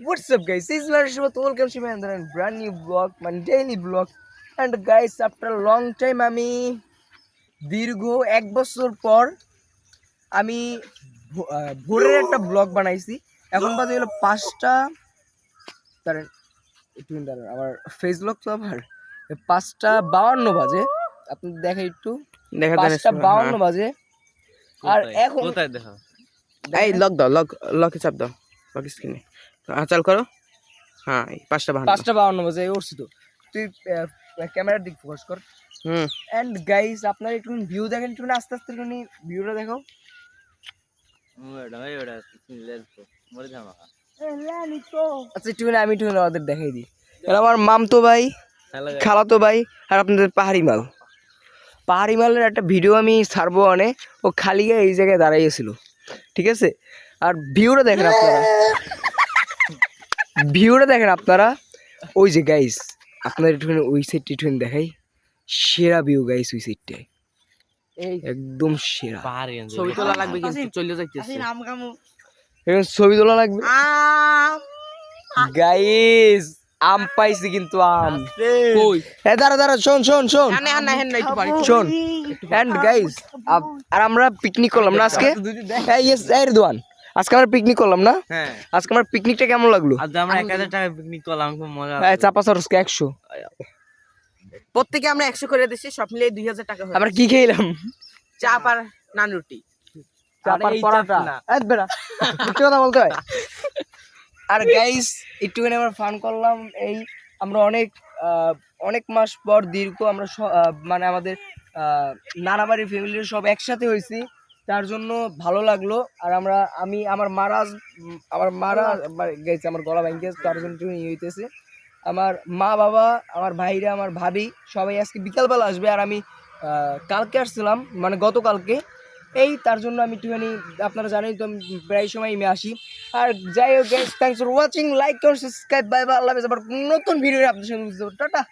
What's up, guys? This is Marishmat. Welcome to my another brand new vlog, my daily vlog. And guys, after a long time, আমি দীর্ঘ 1 বছর পর আমি ভোরের একটা blog বানাইছি। এখন বাজে হলো 5টা। দাঁড়ান আমার ফেস ব্লগ তো আবার 5:52 বাজে। আপনি দেখেন একটু, 5:52 বাজে। আর এখন কোথায় দেখা? এই লক দাও, লকে চাপ দাও, লক স্ক্রিনে চাল করো। হ্যাঁ 5:52 বাজে উঠছি তো। তুই ক্যামেরার দিক ফোকাস কর। এন্ড গাইস, আপনারা একটু ভিউ দেখেন, একটু আস্তে আস্তে একটু ভিউটা দেখো। আচ্ছা একটু আমি একটু ওদের দেখাই দিই। এটা আমার মামতো ভাই, খালাতো ভাই, আর আপনাদের পাহাড়ি মালের একটা ভিডিও আমি ছাড়বো। ও খালি গায়ে এই জায়গায় দাঁড়াইয়েছিল, ঠিক আছে? আর ভিউটা দেখেন আপনারা, ওই যে গাইস, আপনার একটুখানি ওই সাইডটা একটুখানি দেখাই। সেরা ভিউ গাইস, ওই সাইডটায় একদম সেরা। ছবি তোলা লাগবে, কিন্তু চলে যাইতেছে। এখন ছবি তোলা লাগবে গাইস। আম পাইছি কিন্তু আম কই? দাঁড়া শোন শোন। এন্ড গাইস, আর আমরা পিকনিক করলাম না আজকে? রিদওয়ান, আজকে আমরা পিকনিক করলাম না? হ্যাঁ। আজকে আমার পিকনিকটা কেমন লাগলো? আজ আমরা 1000 টাকা পিকনিক করলাম, খুব মজা। চাপা সরসকে 100, প্রত্যেকে আমরা 100 করে দিছি, সব মিলিয়ে 2000 টাকা হয়। আমরা কি খেলাম? চাপ আর নান রুটি, চাপ আর পরোটা। বেড়া সত্যি কথা বলতে হয়। আর গাইস, একটুখানি আমরা ফান করলাম। এই আমরা অনেক মাস পর দীর্ঘ আমরা মানে আমাদের নানাবাড়ির ফ্যামিলির সব একসাথে হয়েছি, তার জন্য ভালো লাগলো। আর আমার মারা গেছে, আমার গলা ভেঙে গেছে, তার জন্য একটু ইয়ে হইতেছে। আমার মা বাবা, আমার ভাইরা, আমার ভাবি সবাই আজকে বিকালবেলা আসবে। আর আমি কালকে আসছিলাম, মানে গতকালকে। তার জন্য আমি একটুখানি, আপনারা জানেন তো আমি প্রায় সময় আসি। আর যাই হোক guys, thanks for watching, like করুন, সাবস্ক্রাইব, বাই বাই, আল্লাহ হাফেজ। আবার নতুন ভিডিও আপনাদের সঙ্গে টাটা।